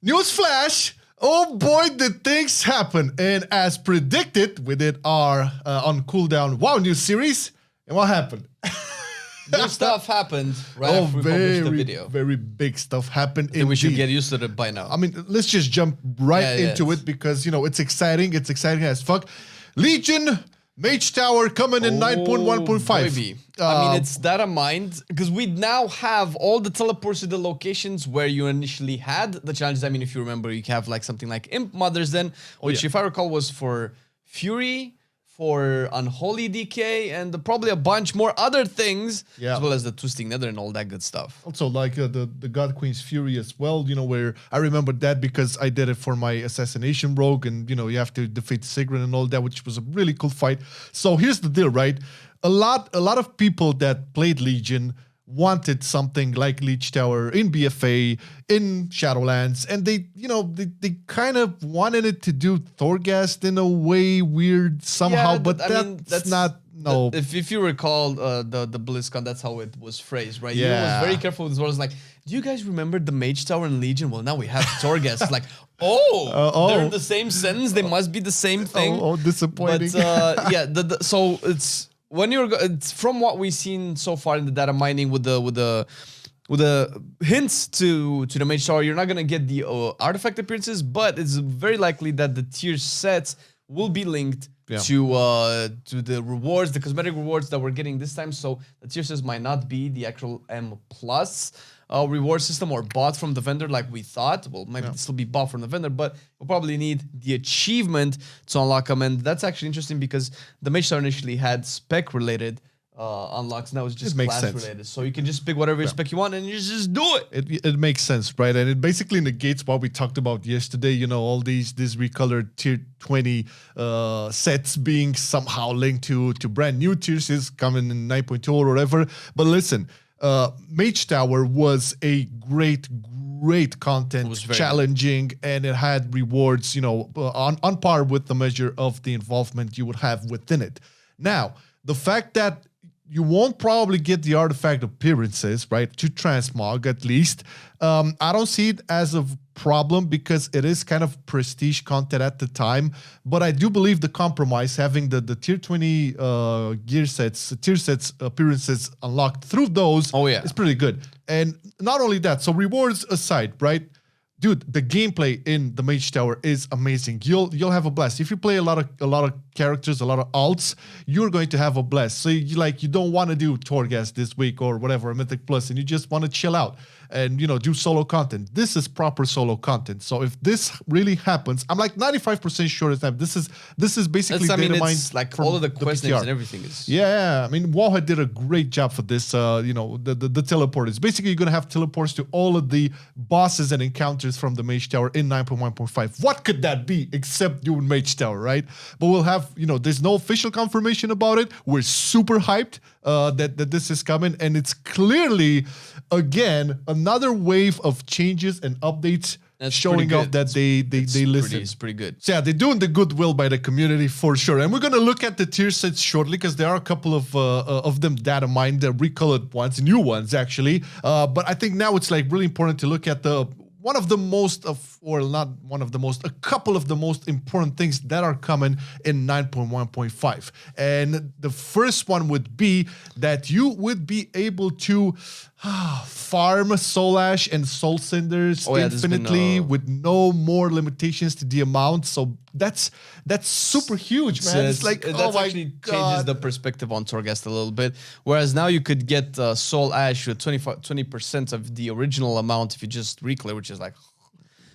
Newsflash! Oh boy, did things happen. And as predicted, we did our on cooldown WoW news series. And what happened? New stuff happened right after we published the video. Very big stuff happened. I think we should get used to it by now. I mean, let's just jump right into it because, you know, it's exciting. It's exciting as fuck. Legion Mage Tower coming in 9.1.5. I mean, it's data mined because we now have all the teleports to the locations where you initially had the challenges. I mean, if you remember, you have like something like Imp Mothers then, which if I recall was for Fury, for Unholy Decay, and probably a bunch more other things, as well as the Twisting Nether and all that good stuff. Also, like the God Queen's Fury as well, you know, where I remember that because I did it for my Assassination Rogue, and, you know, you have to defeat Sigrun and all that, which was a really cool fight. So here's the deal, right? A lot of people that played Legion wanted something like Leech Tower in BFA, in Shadowlands, and they, you know, they kind of wanted it to do Torghast in a way weird somehow, but that's not, no. If you recall the BlizzCon, that's how it was phrased, right? Yeah. You was very careful with this one. It's like, do you guys remember the Mage Tower in Legion? Well, now we have Torghast. It's like, they're in the same sentence. They must be the same thing. Disappointing. But yeah, so it's, when it's from what we've seen so far in the data mining with the hints to the Mage Tower, you're not gonna get the artifact appearances, but it's very likely that the tier sets will be linked to the rewards, the cosmetic rewards that we're getting this time. So the tier sets might not be the actual M+ reward system or bought from the vendor like we thought. Well, maybe this will be bought from the vendor, but we'll probably need the achievement to unlock them. And that's actually interesting because the Mage Tower initially had spec-related unlocks. Now it's just class-related. So you can just pick whatever spec you want and you just do it. It makes sense, right? And it basically negates what we talked about yesterday, you know, all these recolored tier 20 sets being somehow linked to brand new tiers is coming in 9.2 or whatever. But listen, Mage Tower was a great content, challenging, and it had rewards, you know, on par with the measure of the involvement you would have within it. Now, the fact that you won't probably get the artifact appearances, right, to transmog at least, I don't see it as a problem because it is kind of prestige content at the time, but I do believe the compromise, having the tier 20 tier sets appearances unlocked through those is pretty good. And not only that, so rewards aside, right? Dude, the gameplay in the Mage Tower is amazing. You'll have a blast. If you play a lot of characters, a lot of alts, you're going to have a blast. So you don't want to do Torghast this week or whatever, Mythic Plus, and you just want to chill out and, you know, do solo content. This is proper solo content. So if this really happens, I'm like 95% sure it's that. This is basically data mined, like all of the quest names and everything is. Yeah, I mean, Wallhead did a great job for this. You know, the teleporters. Basically, you're gonna have teleports to all of the bosses and encounters from the Mage Tower in 9.1.5. What could that be except doing Mage Tower, right? But we'll have, you know, there's no official confirmation about it. We're super hyped that this is coming, and it's clearly, again, another wave of changes and updates showing off that they listen. It's pretty good. So yeah, they're doing the goodwill by the community for sure. And we're gonna look at the tier sets shortly because there are a couple of them data mined, the recolored ones, new ones actually. But I think now it's like really important to look at a couple of the most important things that are coming in 9.1.5. And the first one would be that you would be able to farm Soul Ash and Soul Cinders infinitely with no more limitations to the amount. So that's super huge, man. It's like, that actually changes the perspective on Torghast a little bit. Whereas now you could get Soul Ash with 20% of the original amount if you just reclear, which is like...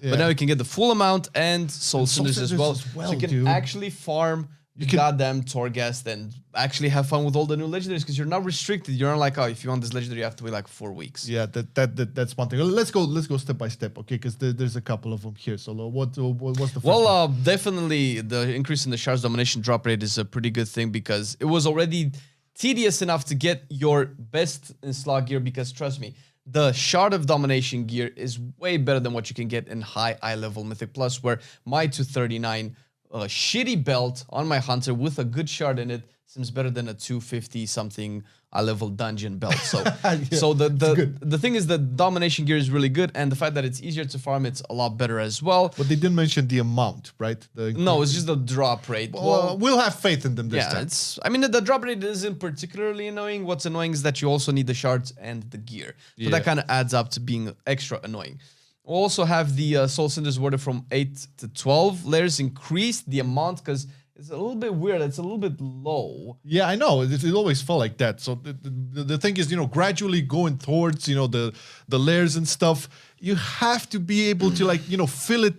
But now you can get the full amount and Soul Cinders as well. So you can actually farm goddamn Torghast and actually have fun with all the new legendaries because you're not restricted. You're not like, oh, if you want this legendary, you have to wait like 4 weeks. Yeah, that's one thing. Let's go step by step, okay? Because there's a couple of them here. So what's the first one? Definitely the increase in the Shards Domination drop rate is a pretty good thing because it was already tedious enough to get your best in slot gear because, trust me, the Shard of Domination gear is way better than what you can get in high eye-level Mythic Plus, where my 239 shitty belt on my Hunter with a good shard in it seems better than a 250-something a level dungeon belt. So Yeah, so good. the thing is that domination gear is really good, and the fact that it's easier to farm, it's a lot better as well. But they didn't mention the amount, right? No, it's just the drop rate. Well, we'll have faith in them this yeah, time. it's. I mean, the drop rate isn't particularly annoying. What's annoying is that you also need the shards and the gear, so that kind of adds up to being extra annoying. We'll also have the soul cinders worded from 8 to 12 layers, increased the amount because it's a little bit weird. It's a little bit low. Yeah, I know. It always felt like that. So the thing is, gradually going towards, the layers and stuff, you have to be able to fill it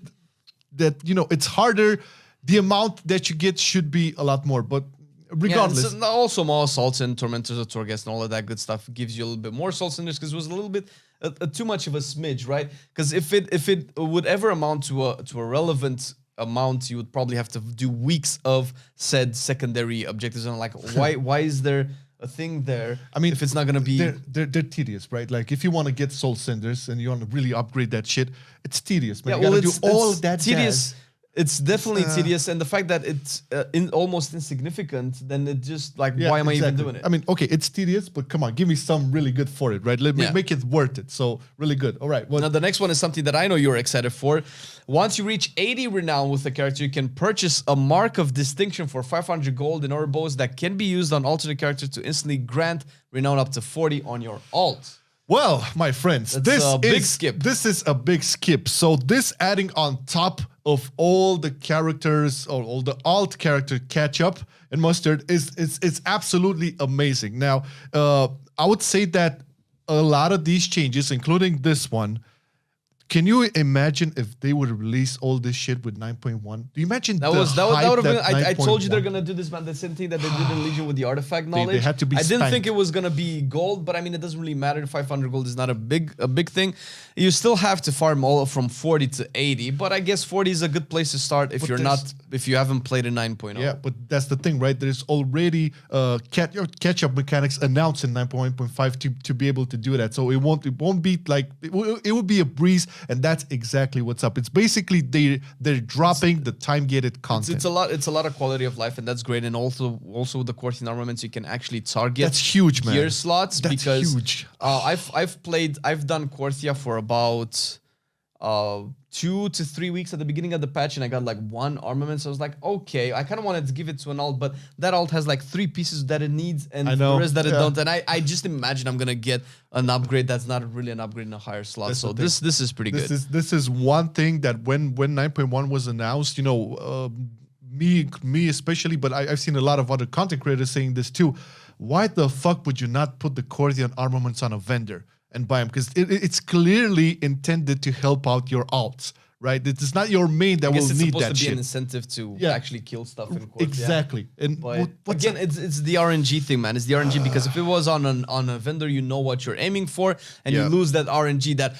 that, it's harder. The amount that you get should be a lot more, but regardless. Yeah, also more assaults and tormentors of Torghast and all of that good stuff gives you a little bit more soul cinders because it was a little bit too much of a smidge, right? Because if it would ever amount to a relevant amount, you would probably have to do weeks of said secondary objectives. And like, why is there a thing there? I mean, if it's not gonna be, they're tedious, right? Like if you want to get soul cinders and you want to really upgrade that shit, it's tedious, man. yeah, You well, gotta do all it's that tedious. jazz. It's definitely tedious, and the fact that it's almost insignificant, then it just like, Yeah, why am I even exactly. doing it? I mean, okay, it's tedious, but come on, give me some really good for it, right? Make it worth it. So really good. All right. Now the next one is something that I know you're excited for. Once you reach 80 renown with the character, you can purchase a mark of distinction for 500 gold in order bows that can be used on alternate characters to instantly grant renown up to 40 on your alt. Well, my friends, That's a big skip. This is a big skip. So this adding on top of all the characters or all the alt character catch up and mustard is absolutely amazing. Now, I would say that a lot of these changes, including this one, can you imagine if they would release all this shit with 9.1? Do you imagine That would have been. I told you they're 9.1 gonna do this, man. The same thing that they did in Legion with the artifact knowledge. had to be I didn't spanked. think it was gonna be gold, but I mean, it doesn't really matter. 500 gold is not a big thing. You still have to farm all from 40 to 80, but I guess 40 is a good place to start if if you haven't played a 9.0. Yeah, but that's the thing, right? There's already catch-up mechanics announced in 9.1.5 to be able to do that. So it won't be like it would be a breeze, and that's exactly what's up. It's basically they're dropping the time-gated content. It's a lot of quality of life, and that's great. And also with the korthian armaments, you can actually target That's huge, man. gear slots. That's because huge. I've done Korthia for about 2 to 3 weeks at the beginning of the patch, and I got like 1 armament. So I was like, okay, I kind of wanted to give it to an alt, but that alt has like 3 pieces that it needs, and the rest that it don't. And I just imagine I'm gonna get an upgrade that's not really an upgrade in a higher slot. That's so the thing. this is pretty good. This is one thing that when 9.1 was announced, me especially, but I've seen a lot of other content creators saying this too. Why the fuck would you not put the Korthian armaments on a vendor and buy them? Because it's clearly intended to help out your alts, right? It's not your main that will need that It's supposed to be shit. an incentive to actually kill stuff in Korthia. Exactly. And But again, it's the RNG thing, man. It's the RNG because if it was on a vendor, you know what you're aiming for, and you lose that RNG, that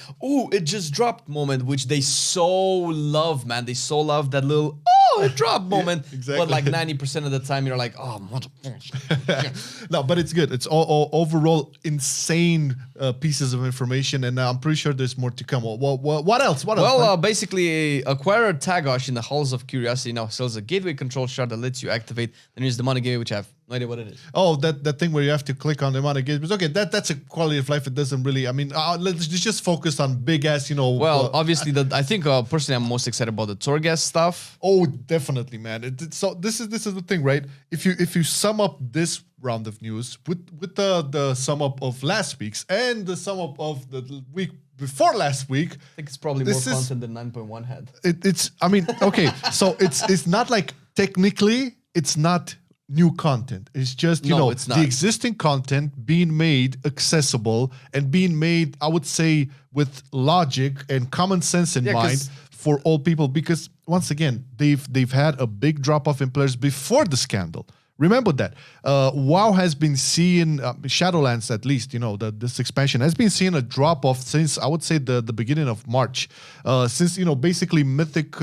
it just dropped moment, which they so love, man. They so love that little it dropped moment. exactly. But like 90% of the time, you're like, oh, motherfucker. No, but it's good. It's all overall insane pieces of information, and I'm pretty sure there's more to come. What else? Well, basically, acquire a Tagosh in the Halls of Curiosity now sells a gateway control shard that lets you activate. Then there's the money gateway, which I have no idea what it is. Oh, that thing where you have to click on the amount of games. Okay, that's a quality of life. It doesn't really. I mean, let's just focus on big ass. Well, obviously, I think personally, I'm most excited about the Torghast stuff. Oh, definitely, man. So this is the thing, right? If you sum up this round of news with the sum up of last week's and the sum up of the week before last week, I think it's probably more content than 9.1 had. It's. I mean, okay. So it's not like technically it's not new content. It's just it's not. the existing content being made accessible and being made, I would say, with logic and common sense in mind for all people. Because once again, they've had a big drop off in players before the scandal. Remember that. WoW has been seeing, Shadowlands at least, this expansion has been seeing a drop off since, I would say, the beginning of March. Since, basically Mythic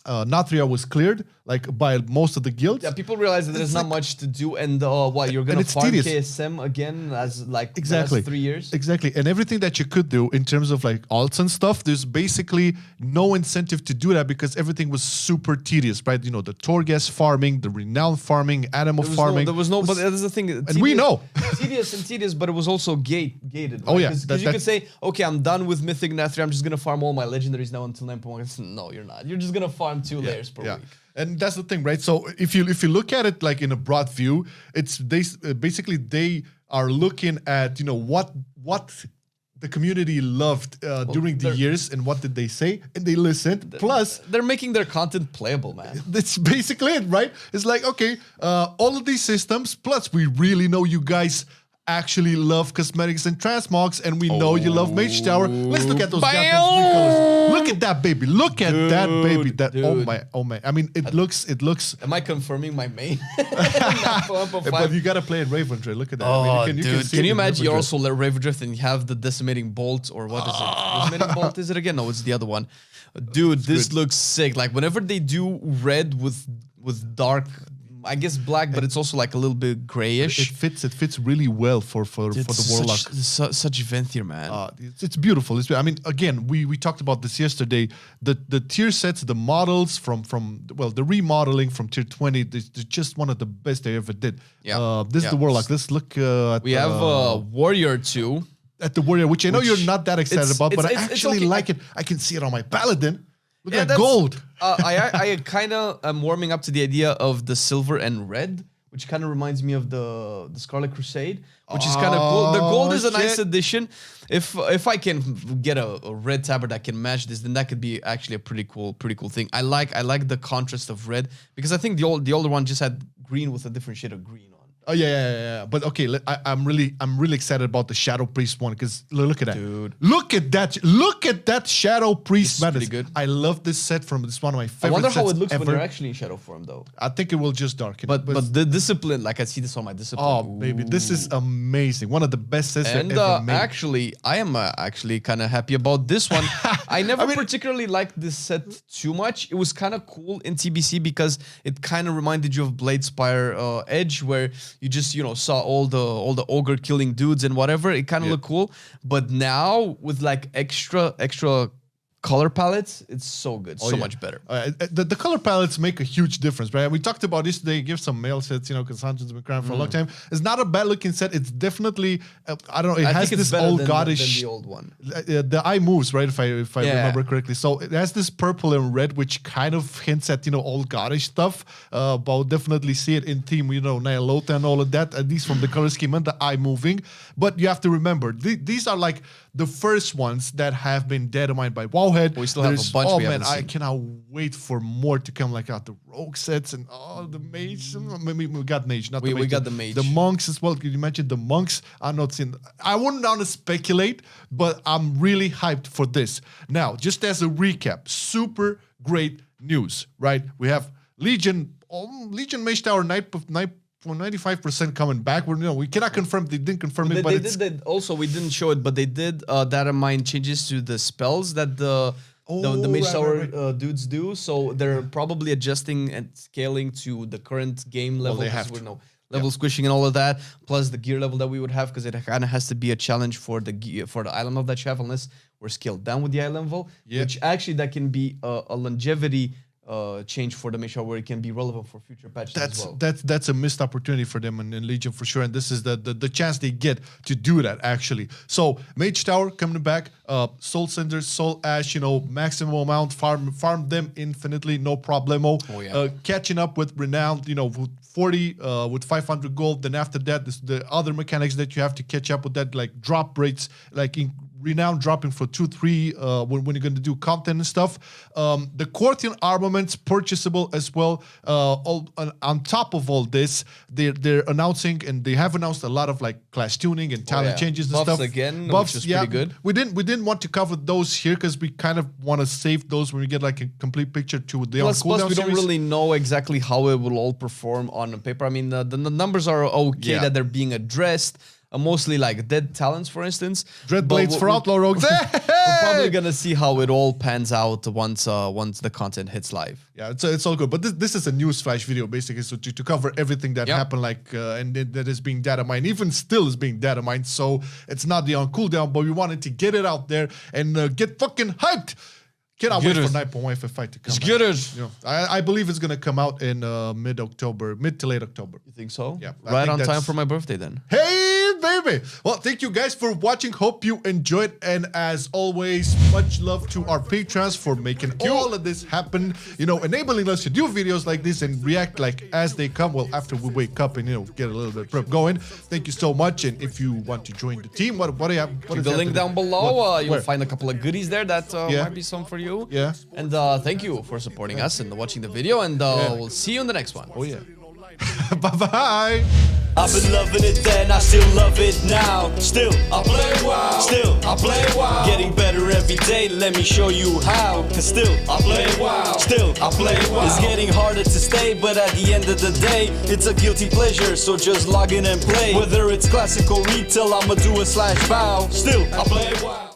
Nathria was cleared like by most of the guilds. Yeah, people realize that there's not much to do, and what you're gonna farm tedious. KSM again as like Exactly. the last 3 years. Exactly. And everything that you could do in terms of like alts and stuff, there's basically no incentive to do that because everything was super tedious, right? You know, the Torghast farming, the renown farming, animal farming. There was no, but that's the thing. And we know. tedious, but it was also gated. Oh, yeah. Because you could say, okay, I'm done with Mythic Nathria. I'm just gonna farm all my legendaries now until 9.1. No, you're not. You're just gonna farm 2 layers per week. And that's the thing, right? So if you look at it like in a broad view, it's basically they are looking at, you know, what the community loved during the years and what did they say, and they listened. Plus, they're making their content playable, man. that's basically it, right? It's like, okay, all of these systems, plus we really know you guys actually love cosmetics and transmogs, and we know you love Mage Tower. Let's look at those goddamn colors. Look at that baby. Look at that baby. That oh my. I mean, it looks. Am I confirming my main? But you gotta play in Ravendrift. Look at that. Oh, I mean, can you imagine you also let Ravendrift and you have the decimating bolt, or what is it? Decimating bolt is it again? No, it's the other one. Dude, this looks sick. Like whenever they do red with dark, I guess black, but it's also like a little bit grayish. It fits really well for the Warlock. Such Venthyr, man. It's beautiful. I mean, again, we talked about this yesterday. The tier sets, the models from the remodeling from tier 20, they're just one of the best they ever did. Yeah. This is the Warlock. Let's look at we have Warrior 2. At the Warrior, which I know you're not that excited about, but I actually okay. like it. I can see it on my Paladin. Look at that gold. I kind of am warming up to the idea of the silver and red, which kind of reminds me of the Scarlet Crusade, which is kind of cool. The gold is a nice addition. If I can get a red tabard that can match this, then that could be actually a pretty cool thing. I like the contrast of red because I think the older one just had green with a different shade of green on. Oh yeah. But okay, I'm really excited about the Shadow Priest one because look at that, dude. Look at that Shadow Priest. It's pretty good. I love this set from this one of my favorite. I wonder how sets it looks ever. when you're actually in shadow form, though. I think it will just darken. But the discipline, like I see this on my discipline. Oh baby, this is amazing. One of the best sets and ever made. actually, I am actually kind of happy about this one. I never particularly liked this set too much. It was kind of cool in TBC because it kind of reminded you of Bladespire Edge, where you just saw all the ogre killing dudes and whatever. It kind of looked cool, but now with like extra color palettes, it's so good, much better. The color palettes make a huge difference, right? We talked about this today. Give some male sets, because Hunter's been crying for a long time. It's not a bad looking set. It's definitely, I don't know. It has this old goddish. Than the old one. The eye moves, right? If I remember correctly. So it has this purple and red, which kind of hints at old goddish stuff. But I'll definitely see it in theme, Nyalota and all of that. At least from the color scheme and the eye moving. But you have to remember, these are like the first ones that have been determined by Wowhead. We still have a bunch. Oh man, I cannot wait for more to come. Like the rogue sets and the mage. Maybe we got mage, not the mage. We got the mage. The monks as well. Can you imagine the monks? I'm not seeing. I wouldn't want to speculate, but I'm really hyped for this. Now, just as a recap, super great news, right? We have Legion Mage Tower 95% coming back. We cannot confirm. They didn't confirm it, but also we didn't show it, but they did data mine changes to the spells that the Mage Tower dudes do. So they're probably adjusting and scaling to the current game level. They have level squishing and all of that, plus the gear level that we would have, because it kind of has to be a challenge for the island level that you have, unless we're scaled down with the island level. Which actually that can be a longevity change for the Mage Tower, where it can be relevant for future patches as well. That's a missed opportunity for them in Legion for sure, and this is the chance they get to do that actually. So Mage Tower coming back, Soul Cinders, Soul Ash, maximum amount, farm them infinitely, no problemo. Catching up with Renown, with 40 with 500 gold. Then after that, the other mechanics that you have to catch up with, that like drop rates, like in Renown dropping for 2-3 when you're going to do content and stuff. The Korthian armaments purchasable as well. On top of all this, they're announcing, and they have announced a lot of like class tuning and talent changes and buffs stuff. Again, which is pretty good. We didn't want to cover those here because we kind of want to save those when we get like a complete picture to the plus we don't really know exactly how it will all perform on paper. I mean, the numbers are okay that they're being addressed. mostly like dead talents, for instance. Dread blades for outlaw rogues. We're probably gonna see how it all pans out once the content hits live. Yeah, it's all good. But this is a news flash video basically, so to cover everything that happened, like and that is being data mined, even still is being data mined. So it's not the on cooldown, but we wanted to get it out there and get fucking hyped. Cannot wait for 9.1 fight to come. It's good. You know, I believe it's gonna come out in mid to late October. You think so? Yeah. Right on time for my birthday then. Hey, baby. Well, thank you guys for watching. Hope you enjoyed. And as always, much love to our patrons for making all of this happen. You know, enabling us to do videos like this and react like as they come. Well, after we wake up and, you know, get a little bit of prep going. Thank you so much. And if you want to join the team, what do you have? What is the link down below. You'll Where? find a couple of goodies there that might be some for you. Yeah. And thank you for supporting us and watching the video. And we'll see you in the next one. Oh, yeah. Bye-bye. I've been loving it then, I still love it now. Still, I play WoW. Still, I play WoW. Getting better every day, let me show you how. Cause still, I play WoW. Still, I play WoW. It's getting harder to stay, but at the end of the day, it's a guilty pleasure, so just log in and play. Whether it's classical retail, I'ma do a /bow. Still, I play WoW.